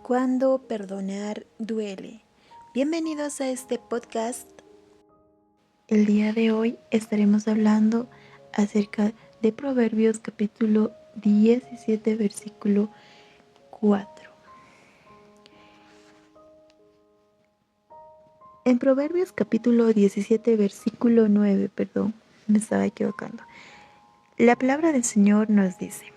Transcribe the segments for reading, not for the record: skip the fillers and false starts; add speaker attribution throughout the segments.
Speaker 1: Cuando perdonar duele. Bienvenidos a este podcast. El día de hoy estaremos hablando acerca de Proverbios capítulo 17 versículo 4. En Proverbios capítulo 17 versículo 9, me estaba equivocando. La palabra del Señor nos dice: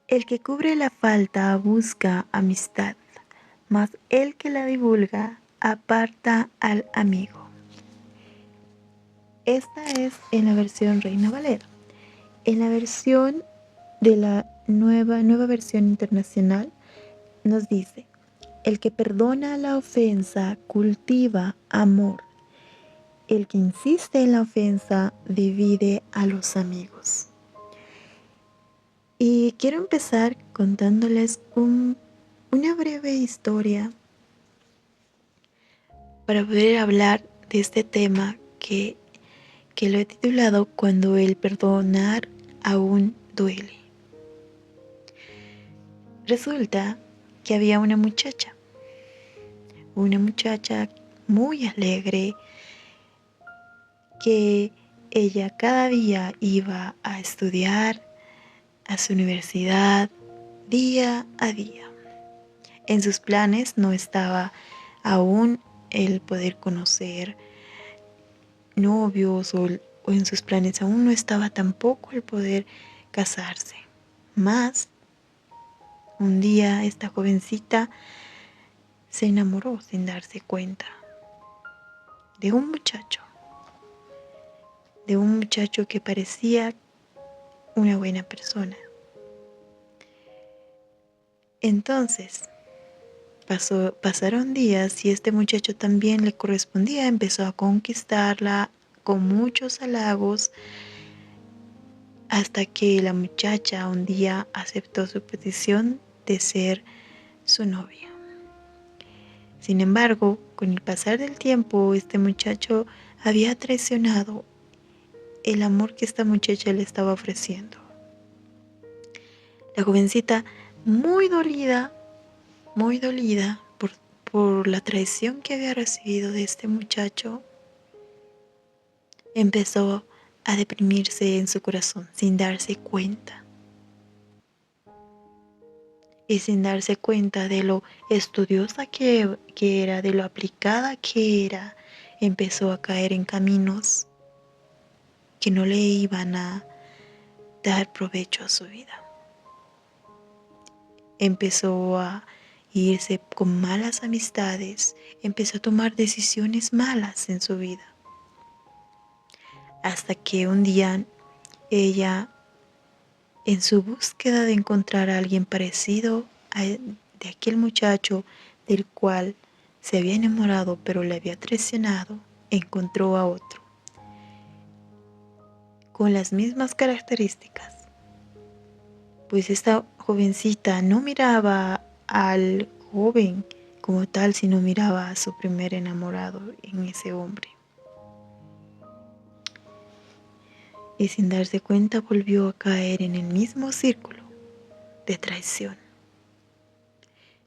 Speaker 1: el que cubre la falta busca amistad, mas el que la divulga aparta al amigo. Esta es en la versión Reina Valera. En la versión de la nueva versión internacional nos dice: el que perdona la ofensa cultiva amor. El que insiste en la ofensa divide a los amigos. Y quiero empezar contándoles una breve historia para poder hablar de este tema que lo he titulado Cuando el perdonar aún duele. Resulta que había una muchacha muy alegre, que ella cada día iba a estudiar a su universidad día a día. En sus planes no estaba aún el poder conocer novios o en sus planes aún no estaba tampoco el poder casarse. Más, un día esta jovencita se enamoró sin darse cuenta de un muchacho que parecía una buena persona. Entonces, pasaron días y este muchacho también le correspondía, empezó a conquistarla con muchos halagos, hasta que la muchacha un día aceptó su petición de ser su novia. Sin embargo, con el pasar del tiempo, este muchacho había traicionado el amor que esta muchacha le estaba ofreciendo. La jovencita, muy dolida por la traición que había recibido de este muchacho, empezó a deprimirse en su corazón sin darse cuenta. Y sin darse cuenta de lo estudiosa que era, de lo aplicada que era, empezó a caer en caminos que no le iban a dar provecho a su vida. Empezó a irse con malas amistades, empezó a tomar decisiones malas en su vida. Hasta que un día ella, en su búsqueda de encontrar a alguien parecido de aquel muchacho del cual se había enamorado pero le había traicionado, encontró a otro con las mismas características. Pues esta jovencita no miraba al joven como tal, sino miraba a su primer enamorado en ese hombre. Y sin darse cuenta volvió a caer en el mismo círculo de traición.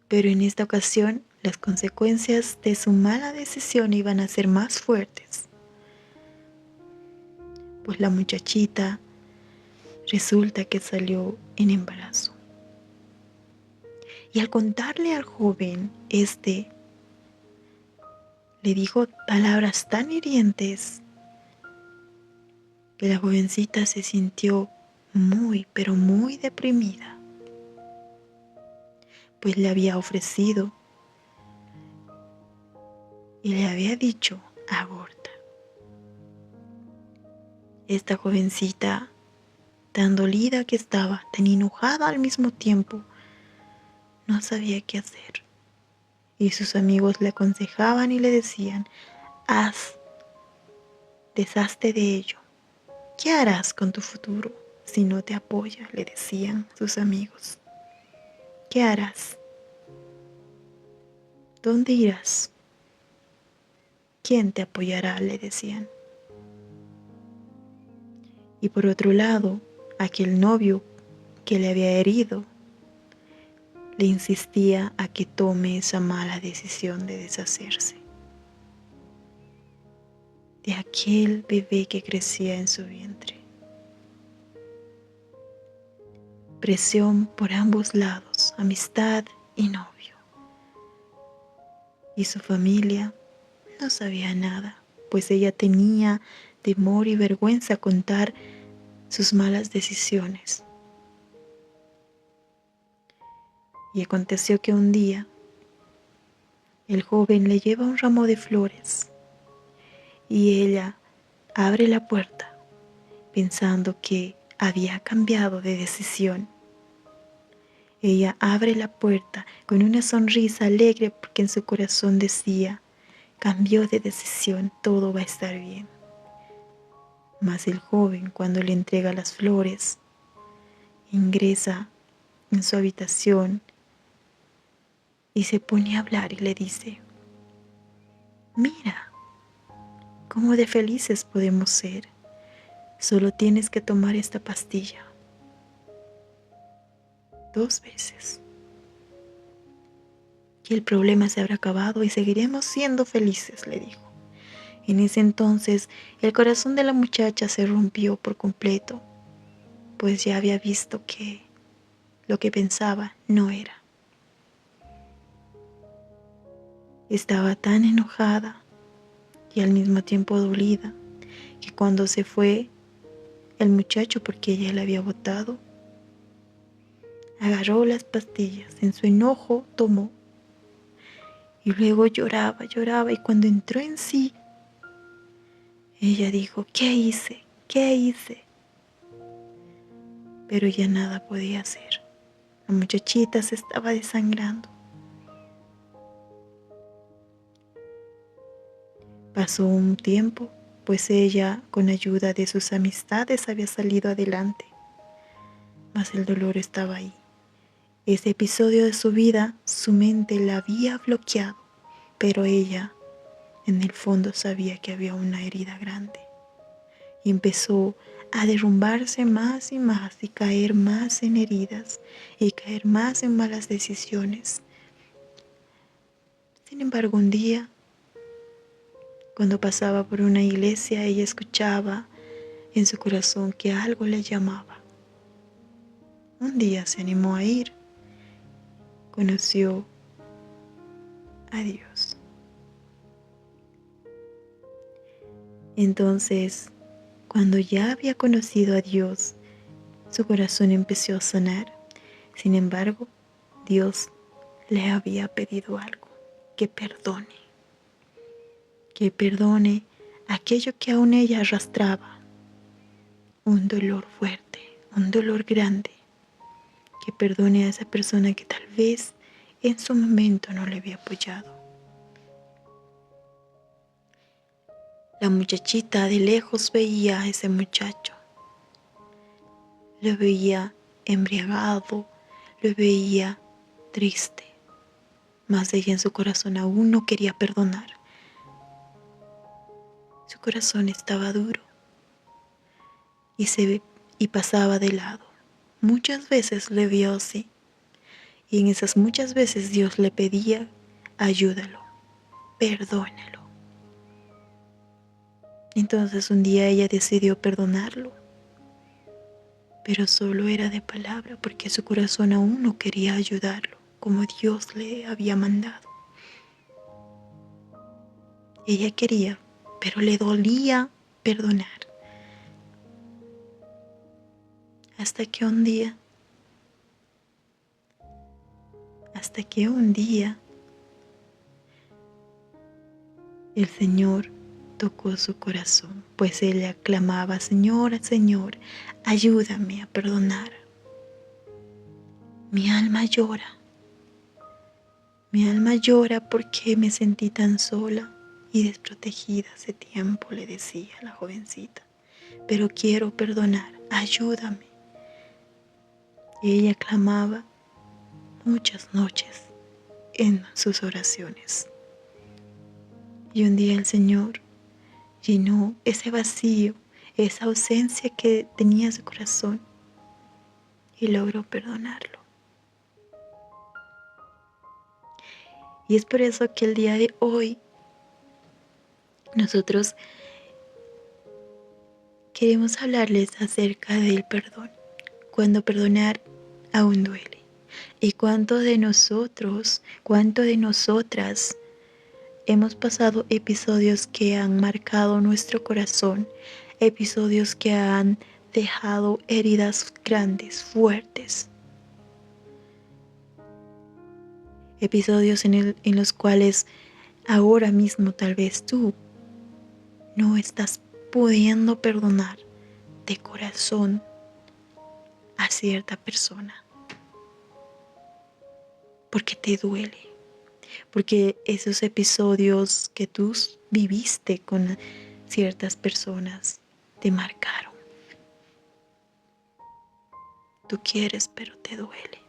Speaker 1: Pero en esta ocasión las consecuencias de su mala decisión iban a ser más fuertes. Pues la muchachita resulta que salió en embarazo. Y al contarle al joven, le dijo palabras tan hirientes que la jovencita se sintió muy, pero muy deprimida. Pues le había ofrecido y le había dicho: aborta. Esta jovencita, tan dolida que estaba, tan enojada al mismo tiempo, no sabía qué hacer. Y sus amigos le aconsejaban y le decían: deshazte de ello. ¿Qué harás con tu futuro si no te apoya?, le decían sus amigos. ¿Qué harás? ¿Dónde irás? ¿Quién te apoyará?, le decían. Y por otro lado, aquel novio que le había herido le insistía a que tome esa mala decisión de deshacerse de aquel bebé que crecía en su vientre. Presión por ambos lados, amistad y novio. Y su familia no sabía nada, pues ella tenía temor y vergüenza contar sus malas decisiones. Y aconteció que un día el joven le lleva un ramo de flores y ella abre la puerta pensando que había cambiado de decisión. Ella abre la puerta con una sonrisa alegre porque en su corazón decía: cambió de decisión, todo va a estar bien. Mas el joven, cuando le entrega las flores, ingresa en su habitación y se pone a hablar y le dice: mira, cómo de felices podemos ser. Solo tienes que tomar esta pastilla 2 veces. Y el problema se habrá acabado y seguiremos siendo felices, le dijo. En ese entonces, el corazón de la muchacha se rompió por completo, pues ya había visto que lo que pensaba no era. Estaba tan enojada y al mismo tiempo dolida que cuando se fue el muchacho, porque ella le había botado, agarró las pastillas, en su enojo tomó y luego lloraba y cuando entró en sí, ella dijo: ¿qué hice? ¿Qué hice? Pero ya nada podía hacer. La muchachita se estaba desangrando. Pasó un tiempo, pues ella, con ayuda de sus amistades, había salido adelante. Mas el dolor estaba ahí. Ese episodio de su vida, su mente la había bloqueado, pero ella, en el fondo, sabía que había una herida grande. Y empezó a derrumbarse más y caer más en heridas y caer más en malas decisiones. Sin embargo, un día, cuando pasaba por una iglesia, ella escuchaba en su corazón que algo le llamaba. Un día se animó a ir, conoció a Dios. Entonces, cuando ya había conocido a Dios, su corazón empezó a sanar. Sin embargo, Dios le había pedido algo: que perdone aquello que aún ella arrastraba, un dolor fuerte, un dolor grande, que perdone a esa persona que tal vez en su momento no le había apoyado. La muchachita de lejos veía a ese muchacho, lo veía embriagado, lo veía triste, mas ella en su corazón aún no quería perdonar. Su corazón estaba duro y pasaba de lado. Muchas veces le vio así, y en esas muchas veces Dios le pedía: ayúdalo, perdónalo. Entonces un día ella decidió perdonarlo, pero solo era de palabra, porque su corazón aún no quería ayudarlo como Dios le había mandado. Ella quería, pero le dolía perdonar. Hasta que un día el Señor tocó su corazón, pues ella clamaba: Señor, Señor, ayúdame a perdonar. Mi alma llora porque me sentí tan sola y desprotegida hace tiempo, le decía la jovencita, pero quiero perdonar, ayúdame. Y ella clamaba muchas noches en sus oraciones. Y un día el Señor llenó ese vacío, esa ausencia que tenía su corazón, y logró perdonarlo. Y es por eso que el día de hoy nosotros queremos hablarles acerca del perdón. Cuando perdonar aún duele. Y cuánto de nosotros, cuánto de nosotras hemos pasado episodios que han marcado nuestro corazón, episodios que han dejado heridas grandes, fuertes, episodios en los cuales ahora mismo tal vez tú no estás pudiendo perdonar de corazón a cierta persona, porque te duele, porque esos episodios que tú viviste con ciertas personas te marcaron. Tú quieres, pero te duele.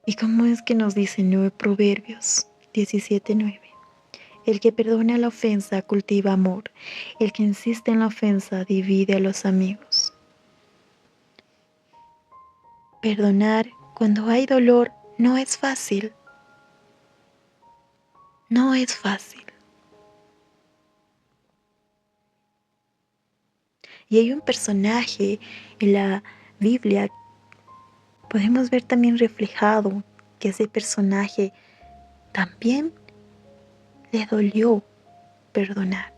Speaker 1: ¿Y cómo es que nos dice 9 Proverbios 17:9? El que perdona la ofensa cultiva amor. El que insiste en la ofensa divide a los amigos. Perdonar cuando hay dolor no es fácil. No es fácil. Y hay un personaje en la Biblia, podemos ver también reflejado que ese personaje también le dolió perdonar.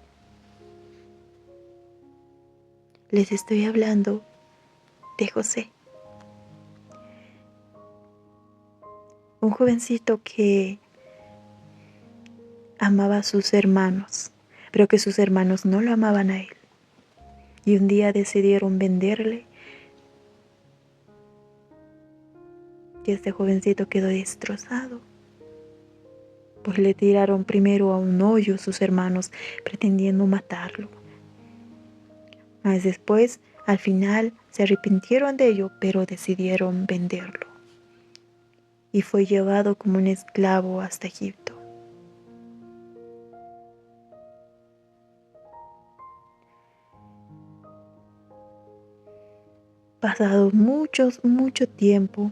Speaker 1: Les estoy hablando de José, un jovencito que amaba a sus hermanos, pero que sus hermanos no lo amaban a él. Y un día decidieron venderle y este jovencito quedó destrozado, pues le tiraron primero a un hoyo sus hermanos pretendiendo matarlo. Mas después, al final, se arrepintieron de ello, pero decidieron venderlo. Y fue llevado como un esclavo hasta Egipto. Pasado mucho tiempo,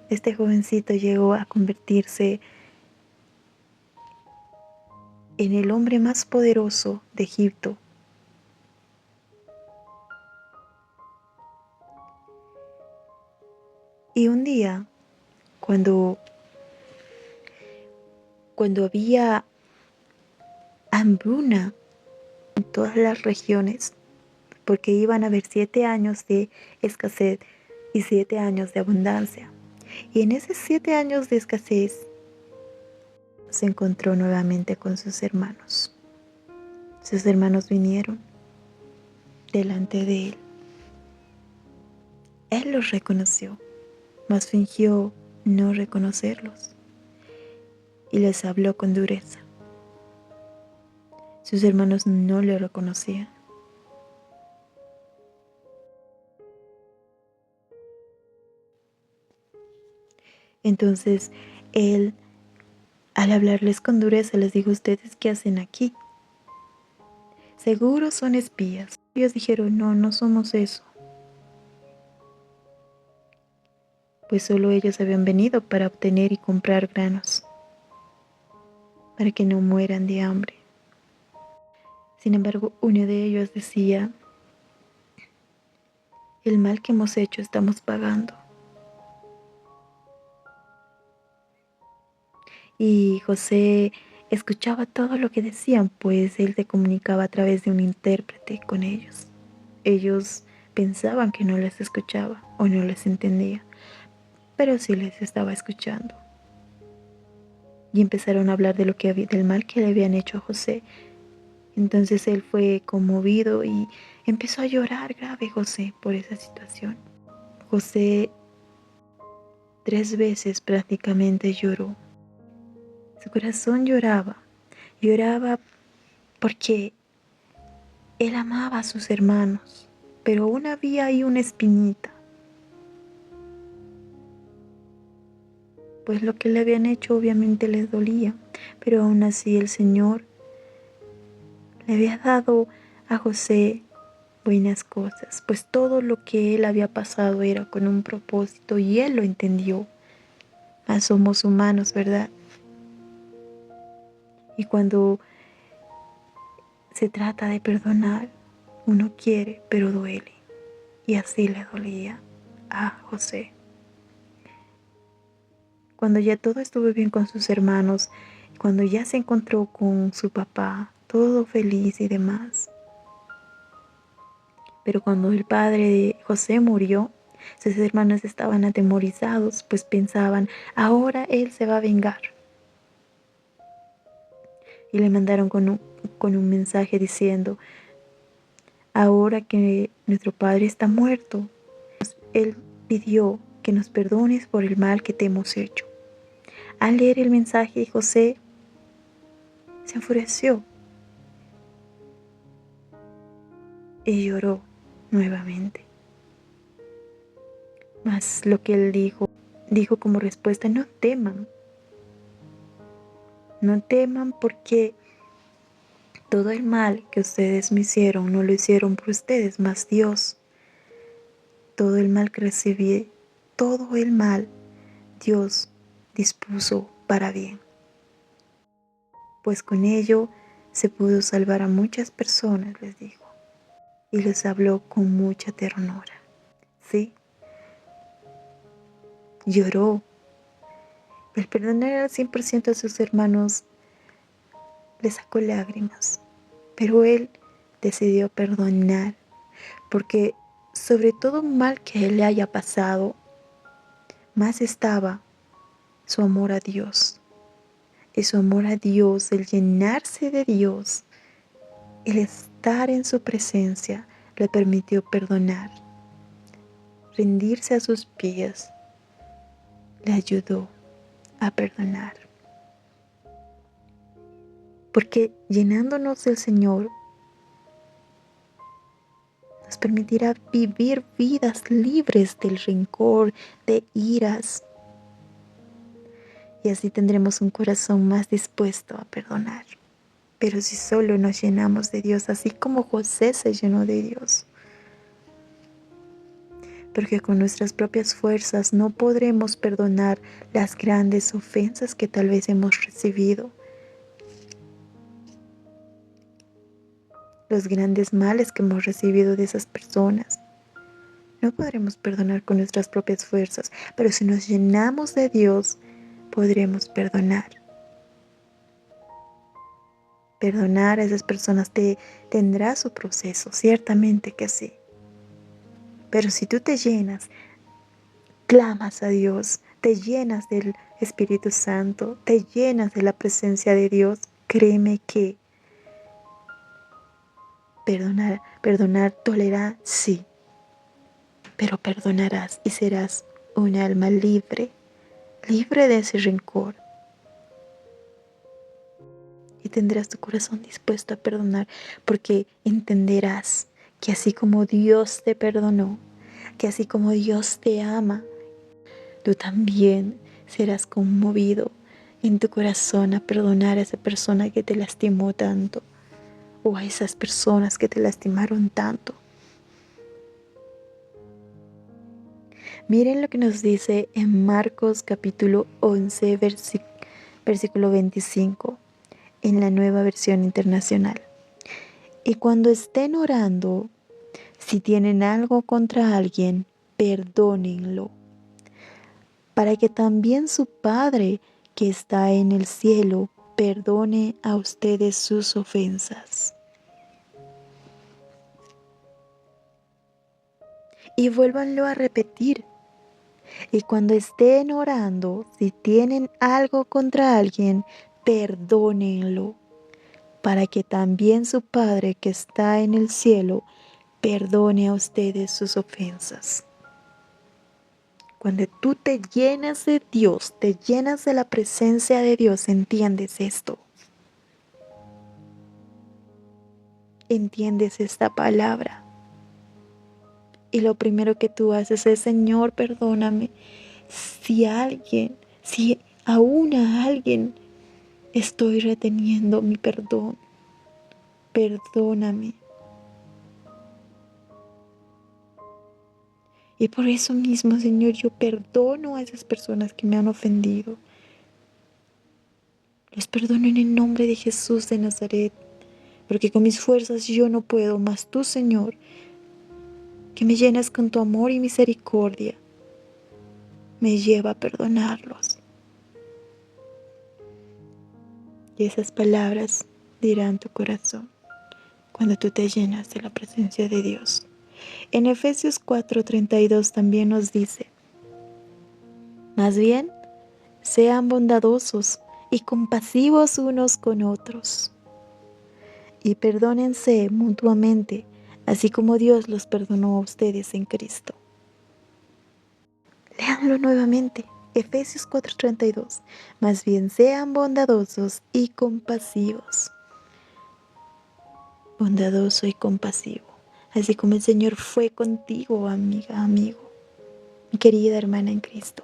Speaker 1: este jovencito llegó a convertirse en el hombre más poderoso de Egipto. Y un día, cuando había hambruna en todas las regiones, porque iban a haber 7 años de escasez y 7 años de abundancia. Y en esos 7 años de escasez se encontró nuevamente con sus hermanos. Sus hermanos vinieron delante de él. Él los reconoció, mas fingió no reconocerlos y les habló con dureza. Sus hermanos no le reconocían. Entonces él, al hablarles con dureza, les dijo: ¿ustedes qué hacen aquí? Seguro son espías. Ellos dijeron: no, no somos eso. Pues solo ellos habían venido para obtener y comprar granos, para que no mueran de hambre. Sin embargo, uno de ellos decía: el mal que hemos hecho estamos pagando. Y José escuchaba todo lo que decían, pues él se comunicaba a través de un intérprete con ellos. Ellos pensaban que no les escuchaba o no les entendía, pero sí les estaba escuchando. Y empezaron a hablar de del mal que le habían hecho a José. Entonces él fue conmovido y empezó a llorar grave José por esa situación. José 3 veces prácticamente lloró. Su corazón lloraba porque él amaba a sus hermanos, pero aún había ahí una espinita, pues lo que le habían hecho obviamente les dolía, pero aún así el Señor le había dado a José buenas cosas, pues todo lo que él había pasado era con un propósito y él lo entendió. Mas somos humanos, ¿verdad? Y cuando se trata de perdonar, uno quiere, pero duele. Y así le dolía a José. Cuando ya todo estuvo bien con sus hermanos, cuando ya se encontró con su papá, todo feliz y demás. Pero cuando el padre de José murió, sus hermanos estaban atemorizados, pues pensaban, ahora él se va a vengar. Y le mandaron con un mensaje diciendo, ahora que nuestro padre está muerto, él pidió que nos perdones por el mal que te hemos hecho. Al leer el mensaje, José se enfureció y lloró nuevamente. Mas lo que él dijo como respuesta, no teman porque todo el mal que ustedes me hicieron no lo hicieron por ustedes, mas Dios, todo el mal que recibí, todo el mal Dios dispuso para bien. Pues con ello se pudo salvar a muchas personas, les dijo, y les habló con mucha ternura. Sí, lloró. El perdonar al 100% a sus hermanos le sacó lágrimas, pero él decidió perdonar, porque sobre todo mal que él le haya pasado, más estaba su amor a Dios. Y su amor a Dios, el llenarse de Dios, el estar en su presencia, le permitió perdonar. Rendirse a sus pies le ayudó a perdonar. Porque llenándonos del Señor nos permitirá vivir vidas libres del rencor, de iras. Y así tendremos un corazón más dispuesto a perdonar. Pero si solo nos llenamos de Dios, así como José se llenó de Dios, porque con nuestras propias fuerzas no podremos perdonar las grandes ofensas que tal vez hemos recibido, los grandes males que hemos recibido de esas personas. No podremos perdonar con nuestras propias fuerzas, pero si nos llenamos de Dios, podremos perdonar. Perdonar a esas personas tendrá su proceso, ciertamente que sí. Pero si tú te llenas, clamas a Dios, te llenas del Espíritu Santo, te llenas de la presencia de Dios, créeme que perdonar dolerá, sí, pero perdonarás y serás un alma libre, libre de ese rencor. Y tendrás tu corazón dispuesto a perdonar, porque entenderás que así como Dios te perdonó, que así como Dios te ama, tú también serás conmovido en tu corazón a perdonar a esa persona que te lastimó tanto, o a esas personas que te lastimaron tanto. Miren lo que nos dice en Marcos capítulo 11, versículo 25, en la Nueva Versión Internacional. Y cuando estén orando, si tienen algo contra alguien, perdónenlo, para que también su Padre que está en el cielo perdone a ustedes sus ofensas. Y vuélvanlo a repetir. Y cuando estén orando, si tienen algo contra alguien, perdónenlo, para que también su Padre que está en el cielo perdone a ustedes sus ofensas. Cuando tú te llenas de Dios, te llenas de la presencia de Dios, entiendes esto. Entiendes esta palabra. Y lo primero que tú haces es, Señor, perdóname. Si aún a alguien estoy reteniendo mi perdón, perdóname. Y por eso mismo, Señor, yo perdono a esas personas que me han ofendido. Los perdono en el nombre de Jesús de Nazaret, porque con mis fuerzas yo no puedo, mas tú, Señor, que me llenas con tu amor y misericordia, me lleva a perdonarlos. Y esas palabras dirán tu corazón cuando tú te llenas de la presencia de Dios. En Efesios 4:32 también nos dice: más bien, sean bondadosos y compasivos unos con otros, y perdónense mutuamente, así como Dios los perdonó a ustedes en Cristo. Léanlo nuevamente, Efesios 4:32. Más bien sean bondadosos y compasivos. Bondadoso y compasivo, así como el Señor fue contigo, amiga, amigo, mi querida hermana en Cristo,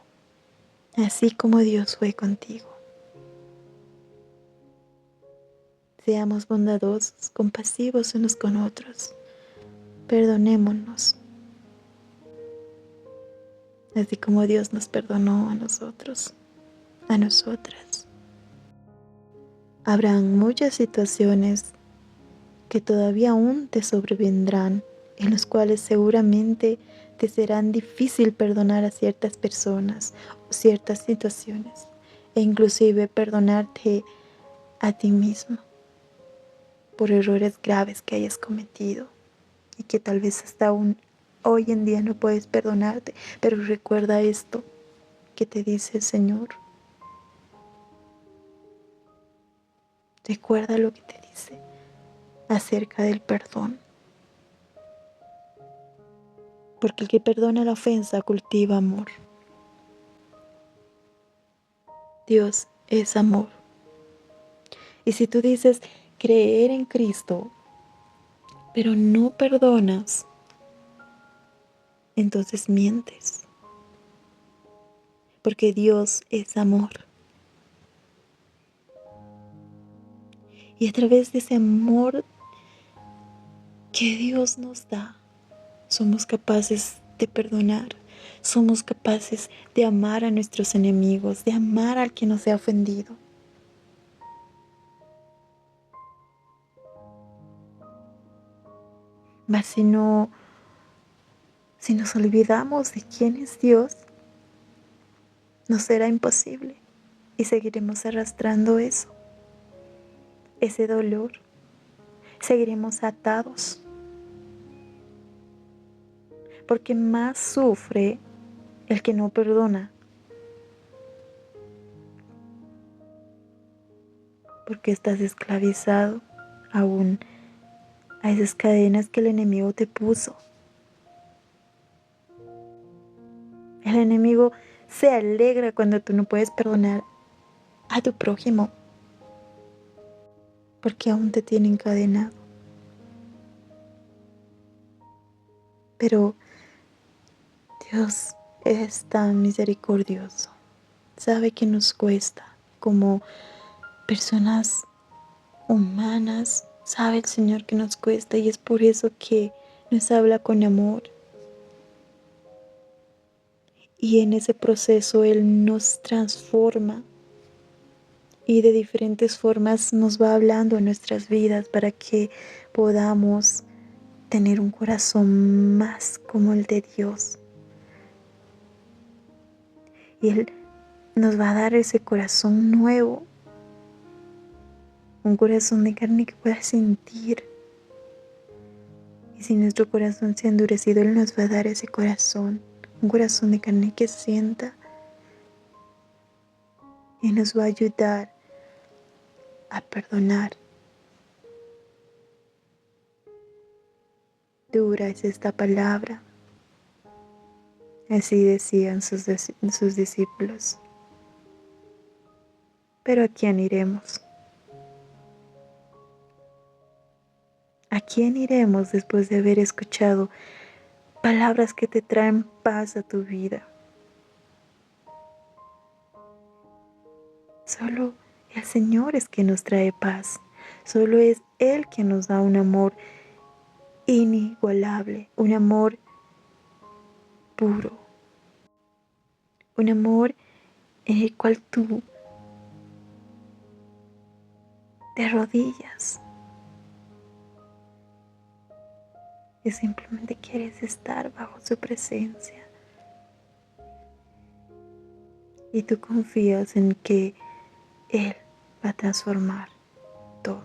Speaker 1: así como Dios fue contigo. Seamos bondadosos, compasivos unos con otros. Perdonémonos, así como Dios nos perdonó a nosotros, a nosotras. Habrán muchas situaciones que todavía aún te sobrevendrán, en los cuales seguramente te serán difícil perdonar a ciertas personas o ciertas situaciones, e inclusive perdonarte a ti mismo por errores graves que hayas cometido y que tal vez hasta aún hoy en día no puedes perdonarte. Pero recuerda esto que te dice el Señor. Recuerda lo que te dice acerca del perdón. Porque el que perdona la ofensa cultiva amor. Dios es amor. Y si tú dices creer en Cristo, pero no perdonas, entonces mientes. Porque Dios es amor. Y a través de ese amor que Dios nos da, somos capaces de perdonar. Somos capaces de amar a nuestros enemigos, de amar al que nos ha ofendido. Mas si nos olvidamos de quién es Dios, nos será imposible y seguiremos arrastrando eso, ese dolor. Seguiremos atados, porque más sufre el que no perdona, porque estás esclavizado aún a esas cadenas que el enemigo te puso. El enemigo se alegra cuando tú no puedes perdonar a tu prójimo, porque aún te tiene encadenado. Pero Dios es tan misericordioso. Sabe que nos cuesta como personas humanas. Sabe el Señor que nos cuesta y es por eso que nos habla con amor. Y en ese proceso Él nos transforma y de diferentes formas nos va hablando en nuestras vidas para que podamos tener un corazón más como el de Dios. Y Él nos va a dar ese corazón nuevo, un corazón de carne que pueda sentir. Y si nuestro corazón se ha endurecido, Él nos va a dar ese corazón, un corazón de carne que sienta. Y nos va a ayudar a perdonar. Dura es esta palabra. Así decían sus discípulos. Pero ¿a quién iremos? ¿A quién iremos después de haber escuchado palabras que te traen paz a tu vida? Solo el Señor es quien nos trae paz. Solo es Él quien nos da un amor inigualable, un amor puro, un amor en el cual tú te rodillas y simplemente quieres estar bajo su presencia. Y tú confías en que Él va a transformar todo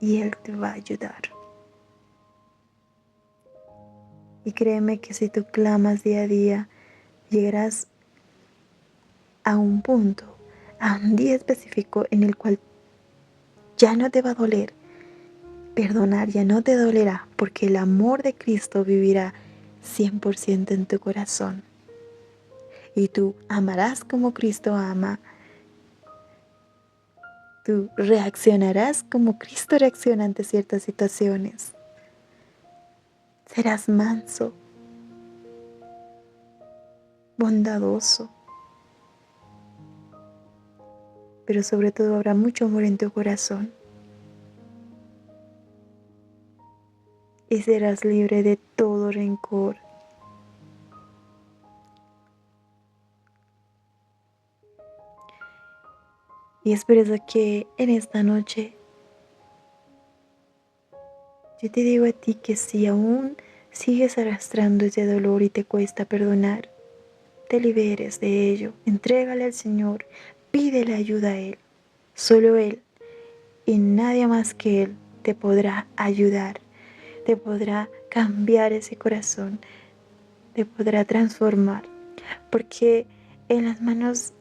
Speaker 1: y Él te va a ayudar. Y créeme que si tú clamas día a día, llegarás a un punto, a un día específico en el cual ya no te va a doler. Perdonar ya no te dolerá porque el amor de Cristo vivirá 100% en tu corazón. Y tú amarás como Cristo ama. Tú reaccionarás como Cristo reacciona ante ciertas situaciones. Serás manso, bondadoso, pero sobre todo habrá mucho amor en tu corazón. Y serás libre de todo rencor. Y es por eso que en esta noche yo te digo a ti que si aún sigues arrastrando ese dolor y te cuesta perdonar, te liberes de ello, entrégale al Señor, pídele ayuda a Él. Solo Él y nadie más que Él te podrá ayudar, te podrá cambiar ese corazón, te podrá transformar, porque en las manos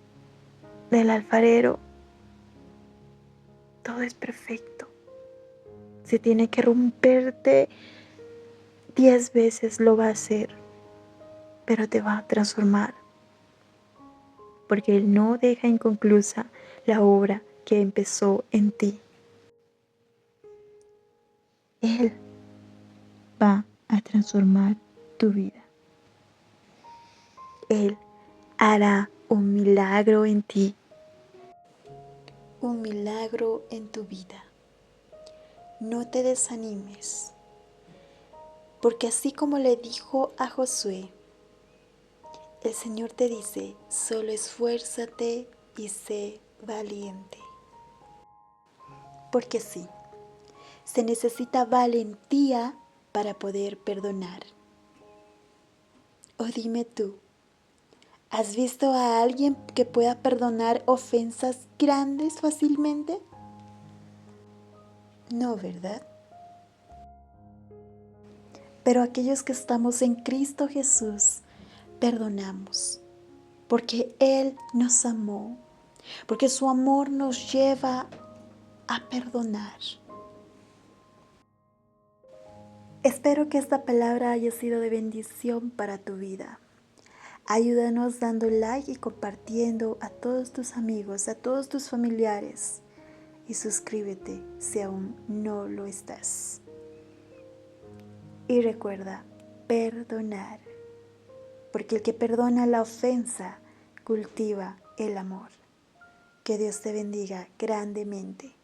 Speaker 1: del alfarero todo es perfecto. Si tiene que romperte 10 veces lo va a hacer, pero te va a transformar, porque Él no deja inconclusa la obra que empezó en ti. Él va a transformar tu vida. Él hará un milagro en ti, un milagro en tu vida. No te desanimes, porque así como le dijo a Josué, el Señor te dice, solo esfuérzate y sé valiente. Porque sí, se necesita valentía para poder perdonar. O dime tú, ¿has visto a alguien que pueda perdonar ofensas grandes fácilmente? No, ¿verdad? Pero aquellos que estamos en Cristo Jesús, perdonamos, porque Él nos amó, porque su amor nos lleva a perdonar. Espero que esta palabra haya sido de bendición para tu vida. Ayúdanos dando like y compartiendo a todos tus amigos, a todos tus familiares. Y suscríbete si aún no lo estás. Y recuerda, perdonar. Porque el que perdona la ofensa cultiva el amor. Que Dios te bendiga grandemente.